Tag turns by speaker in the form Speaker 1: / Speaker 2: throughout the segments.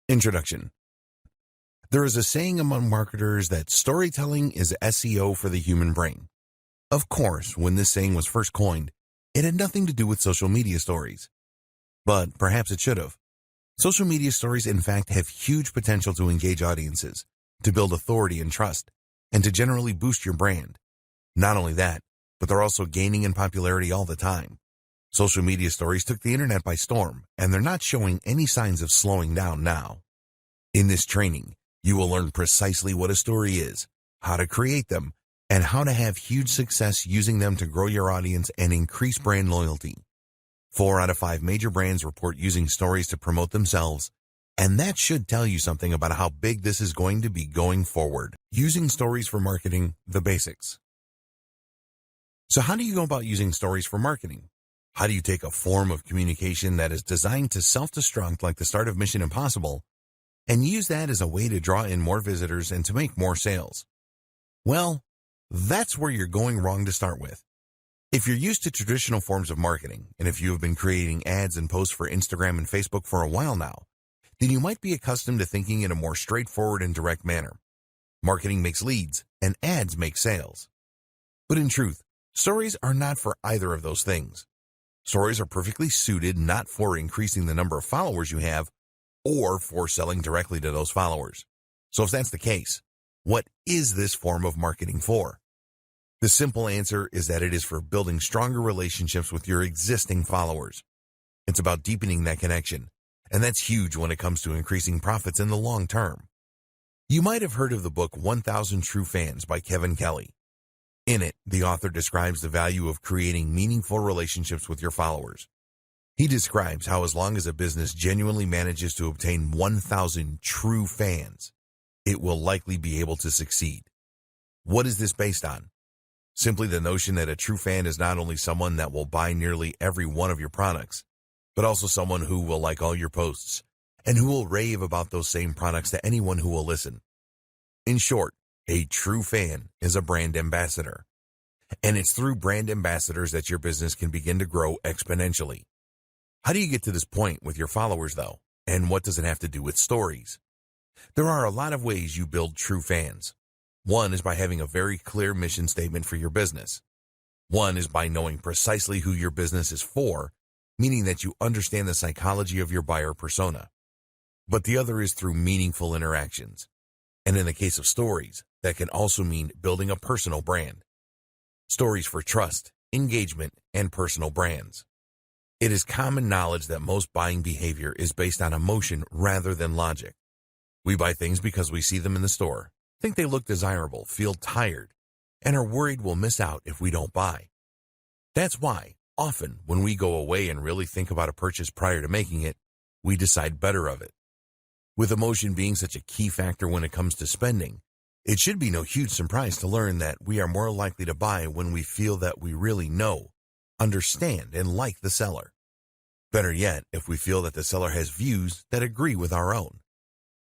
Speaker 1: Introduction. There is a saying among marketers that storytelling is SEO for the human brain. Of course, when this saying was first coined, it had nothing to do with social media stories. But perhaps it should have. Social media stories, in fact, have huge potential to engage audiences, to build authority and trust, and to generally boost your brand. Not only that, but they're also gaining in popularity all the time. Social media stories took the internet by storm, and they're not showing any signs of slowing down now. In this training, you will learn precisely what a story is, how to create them, and how to have huge success using them to grow your audience and increase brand loyalty. 4 out of 5 major brands report using stories to promote themselves, and that should tell you something about how big this is going to be going forward. Using stories for marketing, the basics. So how do you go about using stories for marketing? How do you take a form of communication that is designed to self-destruct like the start of Mission Impossible and use that as a way to draw in more visitors and to make more sales? Well, that's where you're going wrong to start with. If you're used to traditional forms of marketing, and if you have been creating ads and posts for Instagram and Facebook for a while now, then you might be accustomed to thinking in a more straightforward and direct manner. Marketing makes leads, and ads make sales. But in truth, stories are not for either of those things. Stories are perfectly suited not for increasing the number of followers you have, or for selling directly to those followers. So if that's the case, what is this form of marketing for? The simple answer is that it is for building stronger relationships with your existing followers. It's about deepening that connection, and that's huge when it comes to increasing profits in the long term. You might have heard of the book 1,000 True Fans by Kevin Kelly. In it, the author describes the value of creating meaningful relationships with your followers. He describes how as long as a business genuinely manages to obtain 1,000 true fans, it will likely be able to succeed. What is this based on? Simply the notion that a true fan is not only someone that will buy nearly every one of your products, but also someone who will like all your posts and who will rave about those same products to anyone who will listen. In short, a true fan is a brand ambassador. And it's through brand ambassadors that your business can begin to grow exponentially. How do you get to this point with your followers, though? And what does it have to do with stories? There are a lot of ways you build true fans. One is by having a very clear mission statement for your business. One is by knowing precisely who your business is for, meaning that you understand the psychology of your buyer persona. But the other is through meaningful interactions. And in the case of stories, that can also mean building a personal brand. Stories for trust, engagement, and personal brands. It is common knowledge that most buying behavior is based on emotion rather than logic. We buy things because we see them in the store, think they look desirable, feel tired, and are worried we'll miss out if we don't buy. That's why, often, when we go away and really think about a purchase prior to making it, we decide better of it. With emotion being such a key factor when it comes to spending, it should be no huge surprise to learn that we are more likely to buy when we feel that we really know, understand, and like the seller. Better yet, if we feel that the seller has views that agree with our own.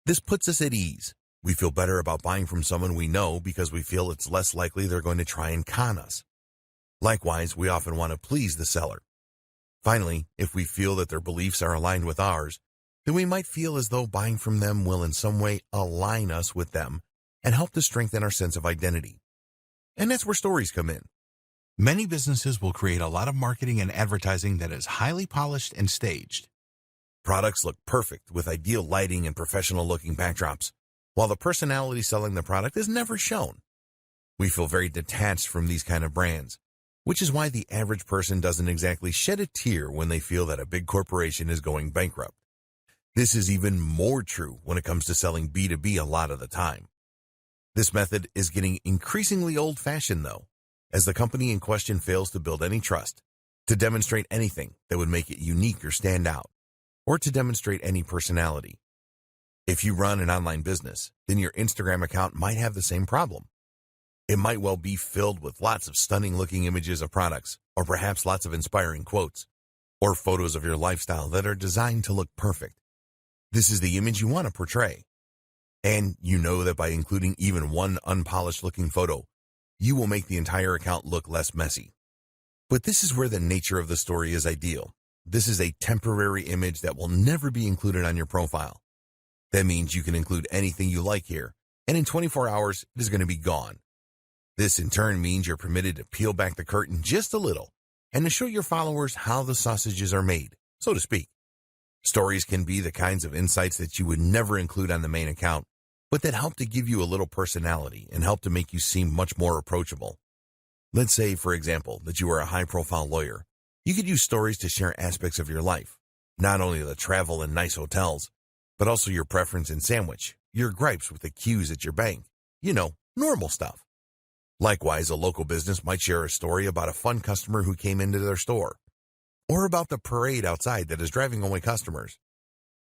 Speaker 1: This puts us at ease. We feel better about buying from someone we know because we feel it's less likely they're going to try and con us. Likewise, we often want to please the seller. Finally, if we feel that their beliefs are aligned with ours, then we might feel as though buying from them will in some way align us with them and help to strengthen our sense of identity. And that's where stories come in. Many businesses will create a lot of marketing and advertising that is highly polished and staged. Products look perfect with ideal lighting and professional-looking backdrops, while the personality selling the product is never shown. We feel very detached from these kind of brands, which is why the average person doesn't exactly shed a tear when they feel that a big corporation is going bankrupt. This is even more true when it comes to selling B2B a lot of the time. This method is getting increasingly old-fashioned, though, as the company in question fails to build any trust, to demonstrate anything that would make it unique or stand out, or to demonstrate any personality. If you run an online business, then your Instagram account might have the same problem. It might well be filled with lots of stunning-looking images of products, or perhaps lots of inspiring quotes, or photos of your lifestyle that are designed to look perfect. This is the image you want to portray. And you know that by including even one unpolished-looking photo, you will make the entire account look less messy. But this is where the nature of the story is ideal. This is a temporary image that will never be included on your profile. That means you can include anything you like here, and in 24 hours, it is going to be gone. This in turn means you're permitted to peel back the curtain just a little and to show your followers how the sausages are made, so to speak. Stories can be the kinds of insights that you would never include on the main account, but that help to give you a little personality and help to make you seem much more approachable. Let's say, for example, that you are a high-profile lawyer. You could use stories to share aspects of your life, not only the travel and nice hotels, but also your preference in sandwich, your gripes with the queues at your bank, normal stuff. Likewise, a local business might share a story about a fun customer who came into their store, or about the parade outside that is driving away customers.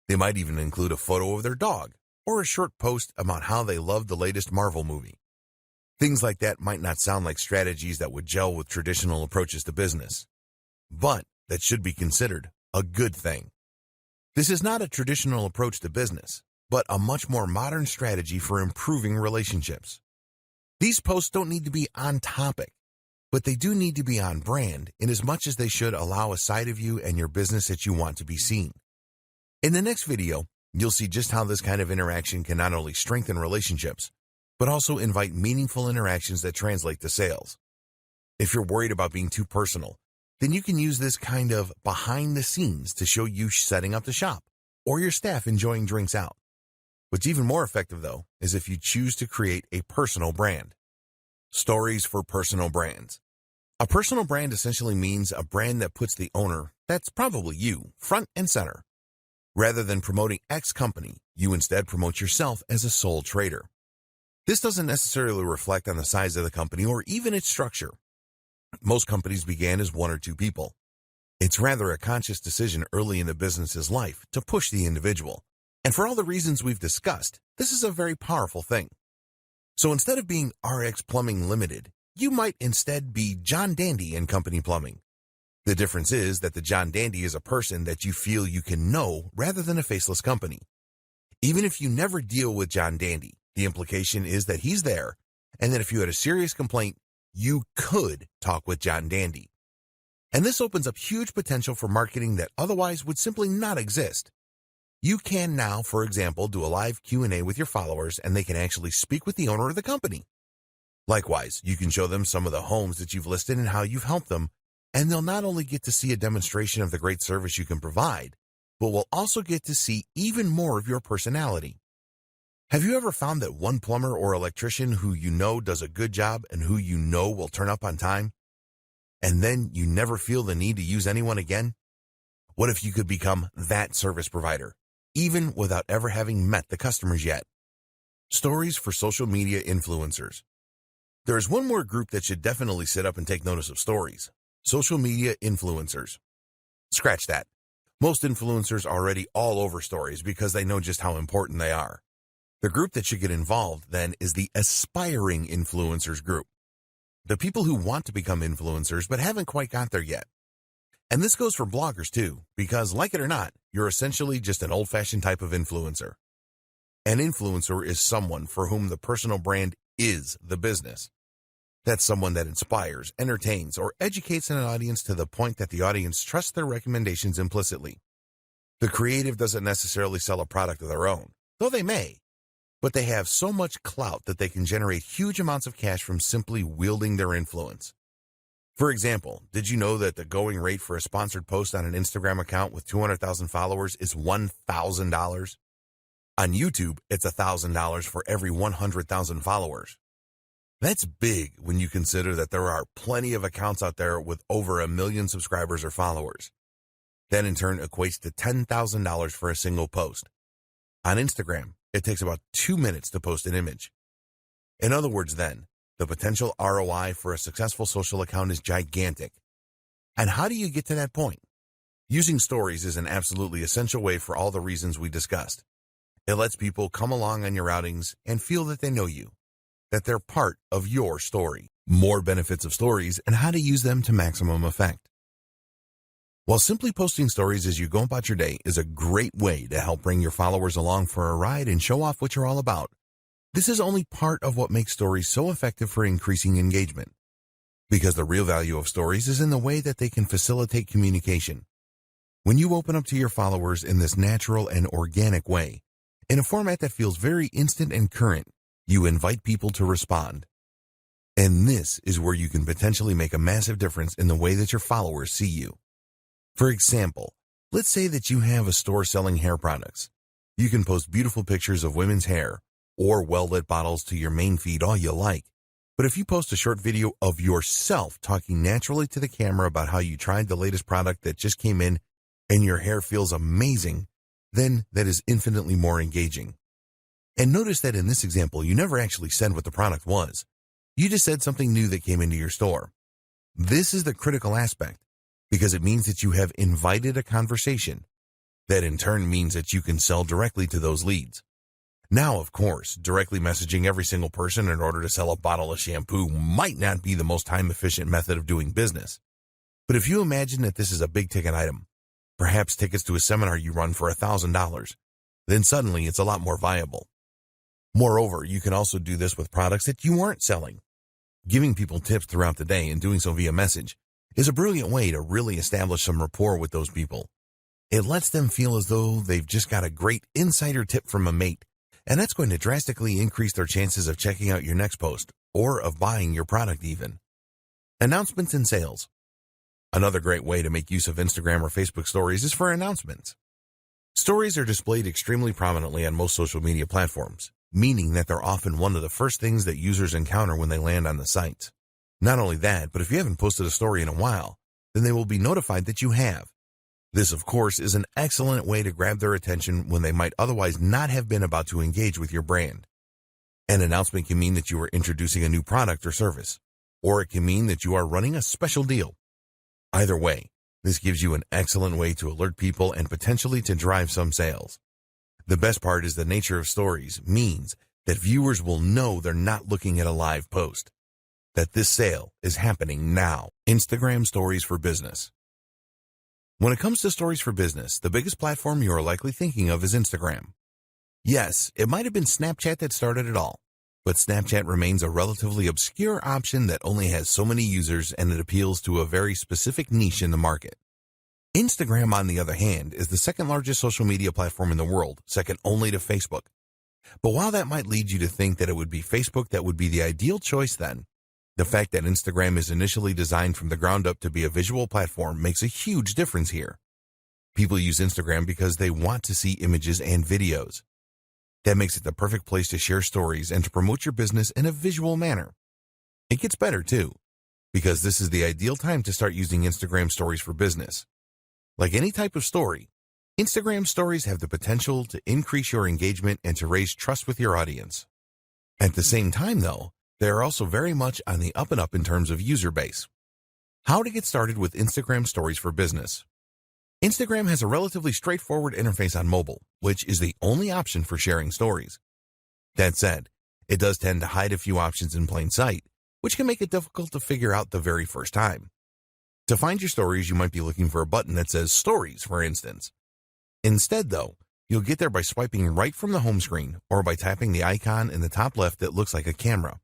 Speaker 1: They might even include a photo of their dog, or a short post about how they love the latest Marvel movie. Things like that might not sound like strategies that would gel with traditional approaches to business, but that should be considered a good thing. This is not a traditional approach to business, but a much more modern strategy for improving relationships. These posts don't need to be on topic, but they do need to be on brand in as much as they should allow a side of you and your business that you want to be seen. In the next video, you'll see just how this kind of interaction can not only strengthen relationships, but also invite meaningful interactions that translate to sales. If you're worried about being too personal, then you can use this kind of behind the scenes to show you setting up the shop or your staff enjoying drinks out. What's even more effective, though, is if you choose to create a personal brand. Stories for personal brands. A personal brand essentially means a brand that puts the owner, that's probably you, front and center. Rather than promoting X company, you instead promote yourself as a sole trader. This doesn't necessarily reflect on the size of the company or even its structure. Most companies began as one or two people. It's rather a conscious decision early in the business's life to push the individual. And for all the reasons we've discussed, this is a very powerful thing. So instead of being RX Plumbing Limited, you might instead be John Dandy and Company Plumbing. The difference is that the John Dandy is a person that you feel you can know rather than a faceless company. Even if you never deal with John Dandy, the implication is that he's there, and that if you had a serious complaint, you could talk with John Dandy. And this opens up huge potential for marketing that otherwise would simply not exist. You can now, for example, do a live Q&A with your followers, and they can actually speak with the owner of the company. Likewise, you can show them some of the homes that you've listed and how you've helped them, and they'll not only get to see a demonstration of the great service you can provide, but will also get to see even more of your personality. Have you ever found that one plumber or electrician who you know does a good job and who you know will turn up on time, and then you never feel the need to use anyone again? What if you could become that service provider, even without ever having met the customers yet? Stories for social media influencers. There is one more group that should definitely sit up and take notice of stories: social media influencers. Scratch that. Most influencers are already all over stories because they know just how important they are. The group that should get involved, then, is the aspiring influencers group. The people who want to become influencers but haven't quite got there yet. And this goes for bloggers too, because like it or not, you're essentially just an old-fashioned type of influencer. An influencer is someone for whom the personal brand is the business. That's someone that inspires, entertains, or educates an audience to the point that the audience trusts their recommendations implicitly. The creative doesn't necessarily sell a product of their own, though they may. But they have so much clout that they can generate huge amounts of cash from simply wielding their influence. For example, did you know that the going rate for a sponsored post on an Instagram account with 200,000 followers is $1,000? On YouTube, it's $1,000 for every 100,000 followers. That's big when you consider that there are plenty of accounts out there with over 1 million subscribers or followers. That in turn equates to $10,000 for a single post. On Instagram, it takes about 2 minutes to post an image. In other words, then, the potential ROI for a successful social account is gigantic. And how do you get to that point? Using stories is an absolutely essential way for all the reasons we discussed. It lets people come along on your outings and feel that they know you, that they're part of your story. More benefits of stories and how to use them to maximum effect. While simply posting stories as you go about your day is a great way to help bring your followers along for a ride and show off what you're all about, this is only part of what makes stories so effective for increasing engagement. Because the real value of stories is in the way that they can facilitate communication. When you open up to your followers in this natural and organic way, In a format that feels very instant and current, you invite people to respond. And this is where you can potentially make a massive difference in the way that your followers see you. For example, let's say that you have a store selling hair products. You can post beautiful pictures of women's hair or well-lit bottles to your main feed all you like. But if you post a short video of yourself talking naturally to the camera about how you tried the latest product that just came in and your hair feels amazing, then that is infinitely more engaging. And notice that in this example, you never actually said what the product was. You just said something new that came into your store. This is the critical aspect because it means that you have invited a conversation. That in turn means that you can sell directly to those leads. Now, of course, directly messaging every single person in order to sell a bottle of shampoo might not be the most time-efficient method of doing business. But if you imagine that this is a big-ticket item, perhaps tickets to a seminar you run for $1,000, then suddenly it's a lot more viable. Moreover, you can also do this with products that you aren't selling. Giving people tips throughout the day and doing so via message is a brilliant way to really establish some rapport with those people. It lets them feel as though they've just got a great insider tip from a mate, and that's going to drastically increase their chances of checking out your next post or of buying your product even. Announcements and sales. Another great way to make use of Instagram or Facebook stories is for announcements. Stories are displayed extremely prominently on most social media platforms, meaning that they're often one of the first things that users encounter when they land on the site. Not only that, but if you haven't posted a story in a while, then they will be notified that you have. This, of course, is an excellent way to grab their attention when they might otherwise not have been about to engage with your brand. An announcement can mean that you are introducing a new product or service, or it can mean that you are running a special deal. Either way, this gives you an excellent way to alert people and potentially to drive some sales. The best part is the nature of stories means that viewers will know they're not looking at a live post, that this sale is happening now. Instagram Stories for Business. When it comes to stories for business, the biggest platform you are likely thinking of is Instagram. Yes, it might have been Snapchat that started it all, but Snapchat remains a relatively obscure option that only has so many users and it appeals to a very specific niche in the market. Instagram, on the other hand, is the second largest social media platform in the world, second only to Facebook. But while that might lead you to think that it would be Facebook that would be the ideal choice then, the fact that Instagram is initially designed from the ground up to be a visual platform makes a huge difference here. People use Instagram because they want to see images and videos. That makes it the perfect place to share stories and to promote your business in a visual manner. It gets better too, because this is the ideal time to start using Instagram Stories for business. Like any type of story, Instagram Stories have the potential to increase your engagement and to raise trust with your audience. At the same time, though, they are also very much on the up and up in terms of user base. How to get started with Instagram Stories for business. Instagram has a relatively straightforward interface on mobile, which is the only option for sharing stories. That said, it does tend to hide a few options in plain sight, which can make it difficult to figure out the very first time. To find your stories, you might be looking for a button that says Stories, for instance. Instead, though, you'll get there by swiping right from the home screen or by tapping the icon in the top left that looks like a camera.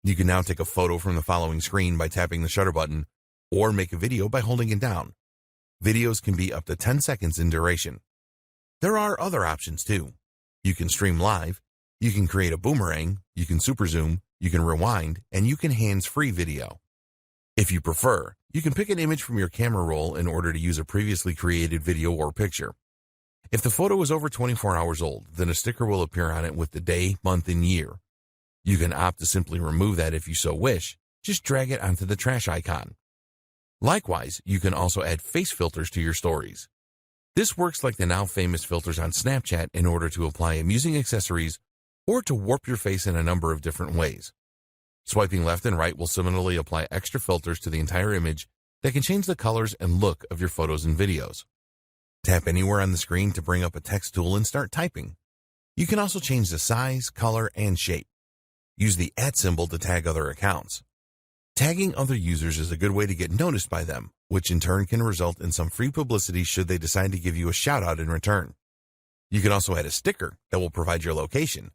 Speaker 1: You can now take a photo from the following screen by tapping the shutter button, or make a video by holding it down. Videos can be up to 10 seconds in duration. There are other options too. You can stream live, you can create a boomerang, you can super zoom, you can rewind, and you can hands-free video. If you prefer, you can pick an image from your camera roll in order to use a previously created video or picture. If the photo is over 24 hours old, then a sticker will appear on it with the day, month, and year. You can opt to simply remove that if you so wish. Just drag it onto the trash icon. Likewise, you can also add face filters to your stories. This works like the now famous filters on Snapchat in order to apply amusing accessories or to warp your face in a number of different ways. Swiping left and right will similarly apply extra filters to the entire image that can change the colors and look of your photos and videos. Tap anywhere on the screen to bring up a text tool and start typing. You can also change the size, color, and shape. Use the @ symbol to tag other accounts. Tagging other users is a good way to get noticed by them, which in turn can result in some free publicity should they decide to give you a shout out in return. You can also add a sticker that will provide your location.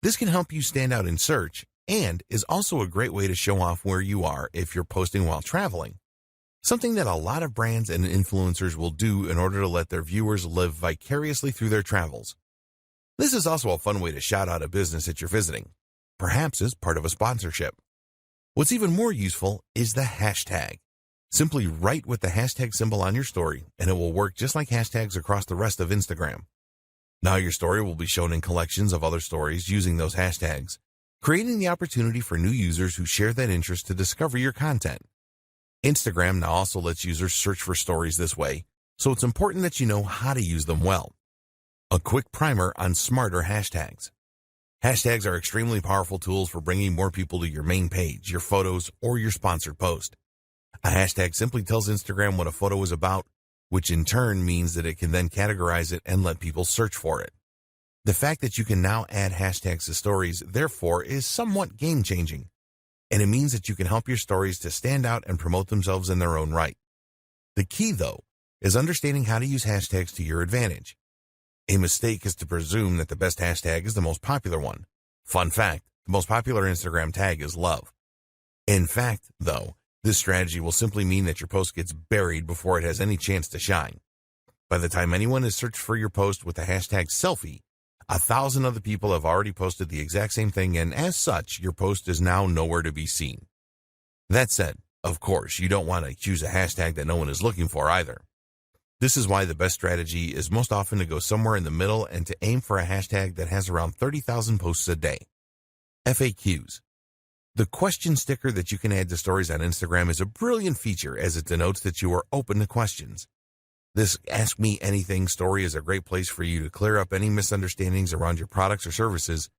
Speaker 1: This can help you stand out in search and is also a great way to show off where you are if you're posting while traveling. Something that a lot of brands and influencers will do in order to let their viewers live vicariously through their travels. This is also a fun way to shout out a business that you're visiting, perhaps as part of a sponsorship. What's even more useful is the hashtag. Simply write with the hashtag symbol on your story, and it will work just like hashtags across the rest of Instagram. Now your story will be shown in collections of other stories using those hashtags, creating the opportunity for new users who share that interest to discover your content. Instagram now also lets users search for stories this way, so it's important that you know how to use them well. A quick primer on smarter hashtags. Hashtags are extremely powerful tools for bringing more people to your main page, your photos, or your sponsored post. A hashtag simply tells Instagram what a photo is about, which in turn means that it can then categorize it and let people search for it. The fact that you can now add hashtags to stories, therefore, is somewhat game-changing, and it means that you can help your stories to stand out and promote themselves in their own right. The key, though, is understanding how to use hashtags to your advantage. A mistake is to presume that the best hashtag is the most popular one. Fun fact, the most popular Instagram tag is love. In fact, though, this strategy will simply mean that your post gets buried before it has any chance to shine. By the time anyone has searched for your post with the hashtag selfie, 1,000 other people have already posted the exact same thing, and as such, your post is now nowhere to be seen. That said, of course, you don't want to choose a hashtag that no one is looking for either. This is why the best strategy is most often to go somewhere in the middle and to aim for a hashtag that has around 30,000 posts a day. FAQs. The question sticker that you can add to stories on Instagram is a brilliant feature as it denotes that you are open to questions. This Ask Me Anything story is a great place for you to clear up any misunderstandings around your products or services,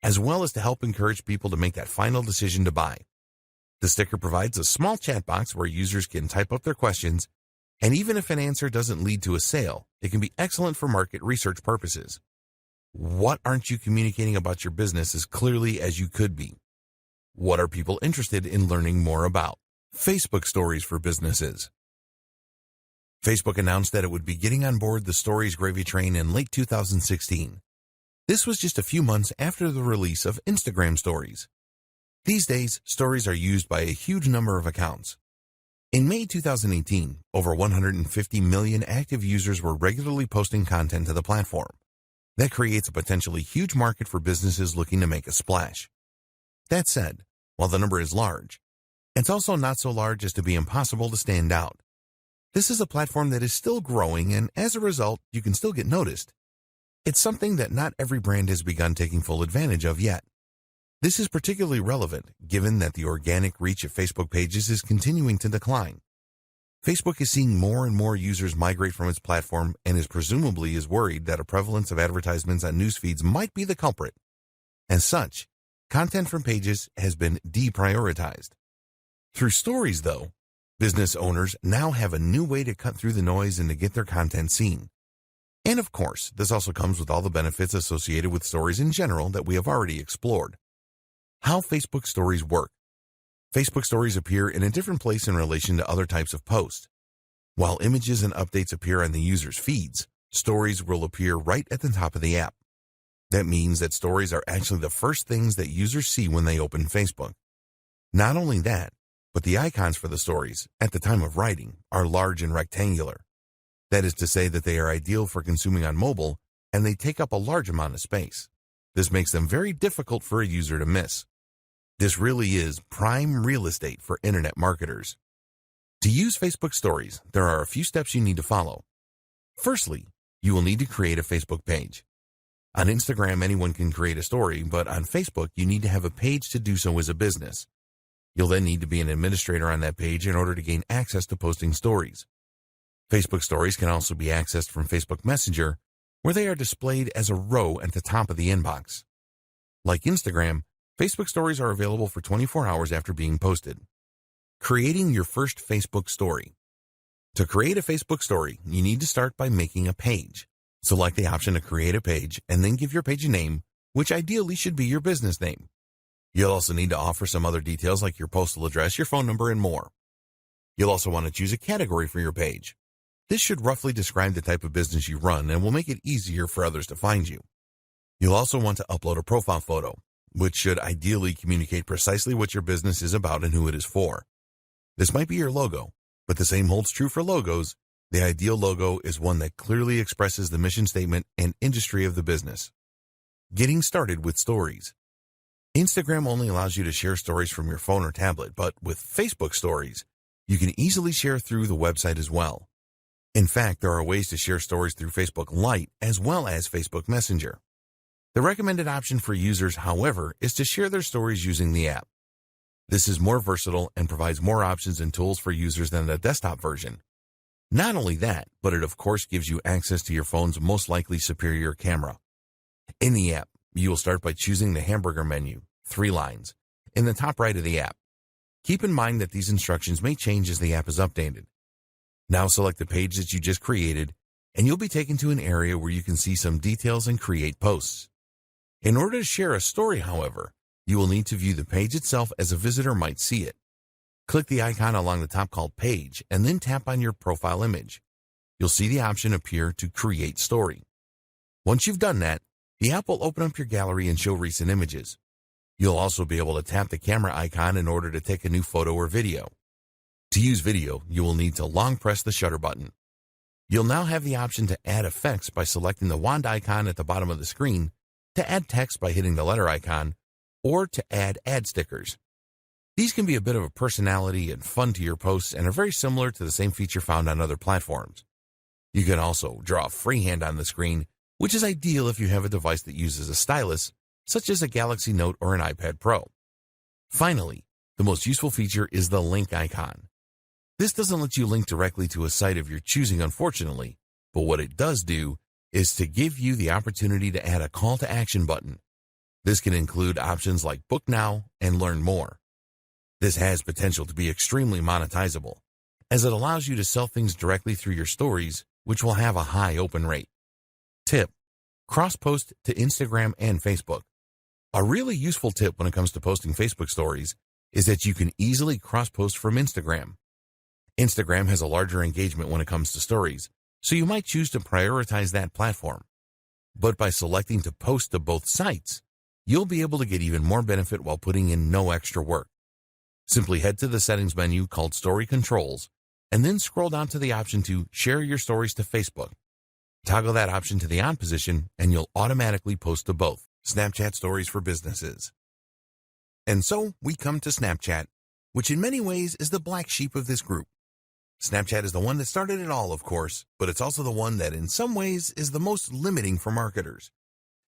Speaker 1: as well as to help encourage people to make that final decision to buy. The sticker provides a small chat box where users can type up their questions, and even if an answer doesn't lead to a sale, it can be excellent for market research purposes. What aren't you communicating about your business as clearly as you could be? What are people interested in learning more about? Facebook stories for businesses. Facebook announced that it would be getting on board the Stories gravy train in late 2016. This was just a few months after the release of Instagram Stories. These days, stories are used by a huge number of accounts. In May 2018, over 150 million active users were regularly posting content to the platform. That creates a potentially huge market for businesses looking to make a splash. That said, while the number is large, it's also not so large as to be impossible to stand out. This is a platform that is still growing, and as a result, you can still get noticed. It's something that not every brand has begun taking full advantage of yet. This is particularly relevant given that the organic reach of Facebook pages is continuing to decline. Facebook is seeing more and more users migrate from its platform and is worried that a prevalence of advertisements on news feeds might be the culprit. As such, content from pages has been deprioritized. Through stories, though, business owners now have a new way to cut through the noise and to get their content seen. And of course, this also comes with all the benefits associated with stories in general that we have already explored. How Facebook stories work. Facebook stories appear in a different place in relation to other types of posts. While images and updates appear on the user's feeds, stories will appear right at the top of the app. That means that stories are actually the first things that users see when they open Facebook. Not only that, but the icons for the stories, at the time of writing, are large and rectangular. That is to say that they are ideal for consuming on mobile, and they take up a large amount of space. This makes them very difficult for a user to miss. This really is prime real estate for internet marketers. To use Facebook stories, there are a few steps you need to follow. Firstly, you will need to create a Facebook page. On Instagram, anyone can create a story, but on Facebook, you need to have a page to do so as a business. You'll then need to be an administrator on that page in order to gain access to posting stories. Facebook stories can also be accessed from Facebook Messenger, where they are displayed as a row at the top of the inbox. Like Instagram, Facebook stories are available for 24 hours after being posted. Creating your first Facebook story. To create a Facebook story, you need to start by making a page. Select the option to create a page and then give your page a name, which ideally should be your business name. You'll also need to offer some other details like your postal address, your phone number, and more. You'll also want to choose a category for your page. This should roughly describe the type of business you run and will make it easier for others to find you. You'll also want to upload a profile photo, which should ideally communicate precisely what your business is about and who it is for. This might be your logo, but the same holds true for logos. The ideal logo is one that clearly expresses the mission statement and industry of the business. Getting started with stories. Instagram only allows you to share stories from your phone or tablet, but with Facebook Stories, you can easily share through the website as well. In fact, there are ways to share stories through Facebook Lite as well as Facebook Messenger. The recommended option for users, however, is to share their stories using the app. This is more versatile and provides more options and tools for users than the desktop version. Not only that, but it of course gives you access to your phone's most likely superior camera. In the app, you will start by choosing the hamburger menu, 3 lines, in the top right of the app. Keep in mind that these instructions may change as the app is updated. Now select the page that you just created, and you'll be taken to an area where you can see some details and create posts. In order to share a story, however, you will need to view the page itself as a visitor might see it. Click the icon along the top called Page, and then tap on your profile image. You'll see the option appear to Create Story. Once you've done that, the app will open up your gallery and show recent images. You'll also be able to tap the camera icon in order to take a new photo or video. To use video, you will need to long press the shutter button. You'll now have the option to add effects by selecting the wand icon at the bottom of the screen, to add text by hitting the letter icon, or to add ad stickers. These can be a bit of a personality and fun to your posts and are very similar to the same feature found on other platforms. You can also draw freehand on the screen, which is ideal if you have a device that uses a stylus, such as a Galaxy Note or an iPad Pro. Finally, the most useful feature is the link icon. This doesn't let you link directly to a site of your choosing, unfortunately, but what it does do is to give you the opportunity to add a call to action button. This can include options like Book Now and Learn More. This has potential to be extremely monetizable, as it allows you to sell things directly through your stories, which will have a high open rate. Tip: cross-post to Instagram and Facebook. A really useful tip when it comes to posting Facebook stories is that you can easily cross-post from Instagram. Instagram has a larger engagement when it comes to stories, so you might choose to prioritize that platform. But by selecting to post to both sites, you'll be able to get even more benefit while putting in no extra work. Simply head to the settings menu called Story Controls, and then scroll down to the option to Share Your Stories to Facebook. Toggle that option to the on position, and you'll automatically post to both. Snapchat Stories for Businesses. And so we come to Snapchat, which in many ways is the black sheep of this group. Snapchat is the one that started it all, of course, but it's also the one that in some ways is the most limiting for marketers.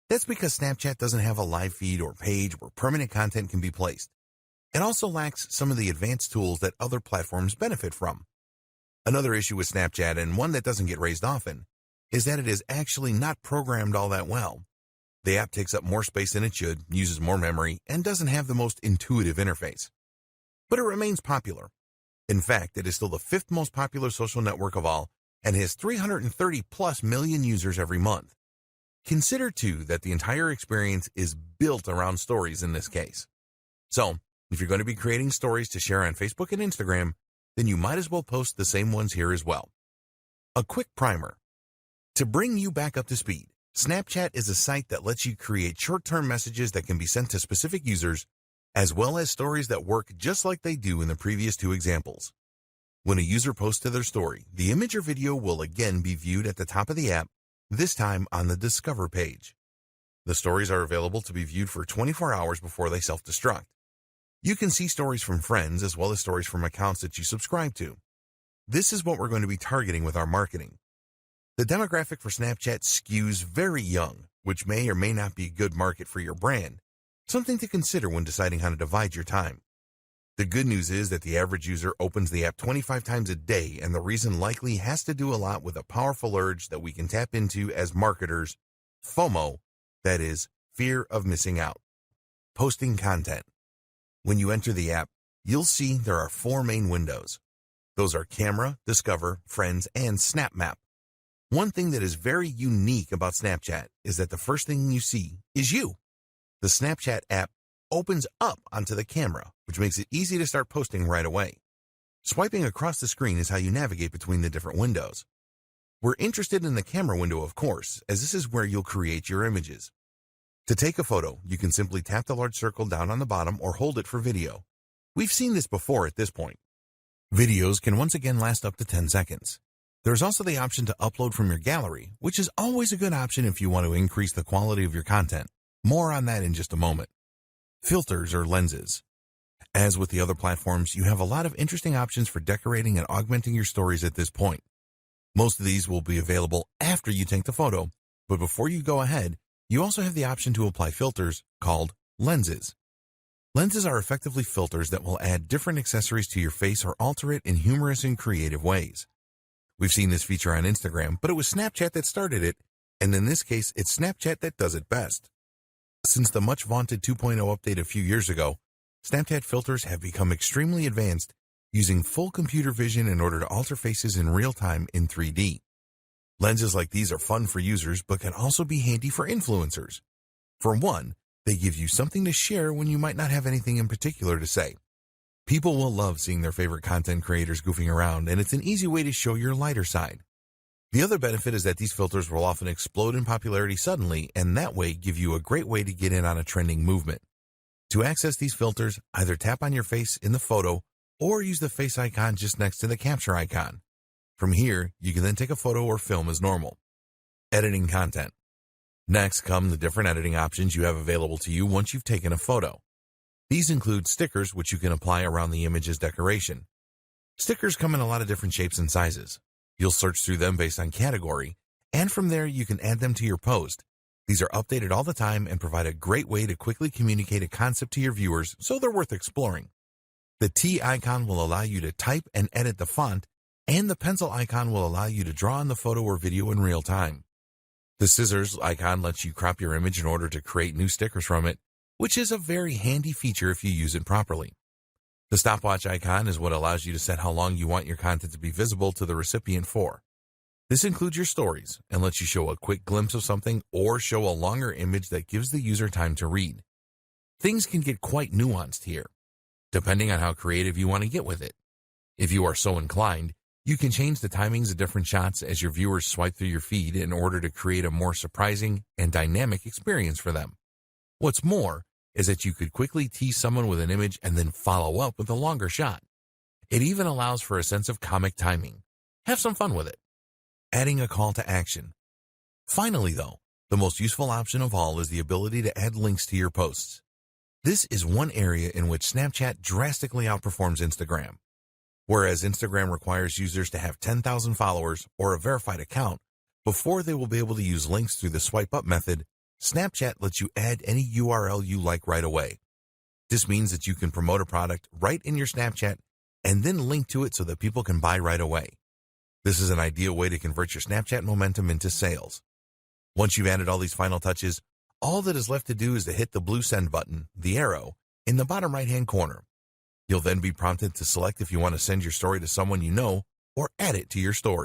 Speaker 1: That's because Snapchat doesn't have a live feed or page where permanent content can be placed. It also lacks some of the advanced tools that other platforms benefit from. Another issue with Snapchat, and one that doesn't get raised often, is that it is actually not programmed all that well. The app takes up more space than it should, uses more memory, and doesn't have the most intuitive interface. But it remains popular. In fact, it is still the 5th most popular social network of all and has 330 plus million users every month. Consider, too, that the entire experience is built around stories in this case. So, if you're going to be creating stories to share on Facebook and Instagram, then you might as well post the same ones here as well. A quick primer. To bring you back up to speed, Snapchat is a site that lets you create short-term messages that can be sent to specific users, as well as stories that work just like they do in the previous 2 examples. When a user posts to their story, the image or video will again be viewed at the top of the app, this time on the Discover page. The stories are available to be viewed for 24 hours before they self-destruct. You can see stories from friends as well as stories from accounts that you subscribe to. This is what we're going to be targeting with our marketing. The demographic for Snapchat skews very young, which may or may not be a good market for your brand, something to consider when deciding how to divide your time. The good news is that the average user opens the app 25 times a day, and the reason likely has to do a lot with a powerful urge that we can tap into as marketers, FOMO, that is, fear of missing out. Posting content. When you enter the app, you'll see there are 4 main windows. Those are Camera, Discover, Friends, and Snap Map. One thing that is very unique about Snapchat is that the first thing you see is you. The Snapchat app opens up onto the camera, which makes it easy to start posting right away. Swiping across the screen is how you navigate between the different windows. We're interested in the camera window, of course, as this is where you'll create your images. To take a photo, you can simply tap the large circle down on the bottom or hold it for video. We've seen this before at this point. Videos can once again last up to 10 seconds. There's also the option to upload from your gallery, which is always a good option if you want to increase the quality of your content. More on that in just a moment. Filters or lenses. As with the other platforms, you have a lot of interesting options for decorating and augmenting your stories at this point. Most of these will be available after you take the photo, but before you go ahead, you also have the option to apply filters called lenses. Lenses are effectively filters that will add different accessories to your face or alter it in humorous and creative ways. We've seen this feature on Instagram, but it was Snapchat that started it, and in this case, it's Snapchat that does it best. Since the much vaunted 2.0 update a few years ago, Snapchat filters have become extremely advanced, using full computer vision in order to alter faces in real time in 3D. Lenses like these are fun for users, but can also be handy for influencers. For one, they give you something to share when you might not have anything in particular to say. People will love seeing their favorite content creators goofing around, and it's an easy way to show your lighter side. The other benefit is that these filters will often explode in popularity suddenly, and that way give you a great way to get in on a trending movement. To access these filters, either tap on your face in the photo or use the face icon just next to the capture icon. From here, you can then take a photo or film as normal. Editing content. Next come the different editing options you have available to you once you've taken a photo. These include stickers, which you can apply around the image as decoration. Stickers come in a lot of different shapes and sizes. You'll search through them based on category, and from there you can add them to your post. These are updated all the time and provide a great way to quickly communicate a concept to your viewers, so they're worth exploring. The T icon will allow you to type and edit the font, and the pencil icon will allow you to draw on the photo or video in real time. The scissors icon lets you crop your image in order to create new stickers from it, which is a very handy feature if you use it properly. The stopwatch icon is what allows you to set how long you want your content to be visible to the recipient for. This includes your stories and lets you show a quick glimpse of something or show a longer image that gives the user time to read. Things can get quite nuanced here, depending on how creative you want to get with it. If you are so inclined, you can change the timings of different shots as your viewers swipe through your feed in order to create a more surprising and dynamic experience for them. What's more is that you could quickly tease someone with an image and then follow up with a longer shot. It even allows for a sense of comic timing. Have some fun with it. Adding a call to action. Finally, though, the most useful option of all is the ability to add links to your posts. This is one area in which Snapchat drastically outperforms Instagram. Whereas Instagram requires users to have 10,000 followers or a verified account before they will be able to use links through the swipe up method, Snapchat lets you add any URL you like right away. This means that you can promote a product right in your Snapchat and then link to it so that people can buy right away. This is an ideal way to convert your Snapchat momentum into sales. Once you've added all these final touches, all that is left to do is to hit the blue send button, the arrow, in the bottom right-hand corner. You'll then be prompted to select if you want to send your story to someone you know or add it to your story.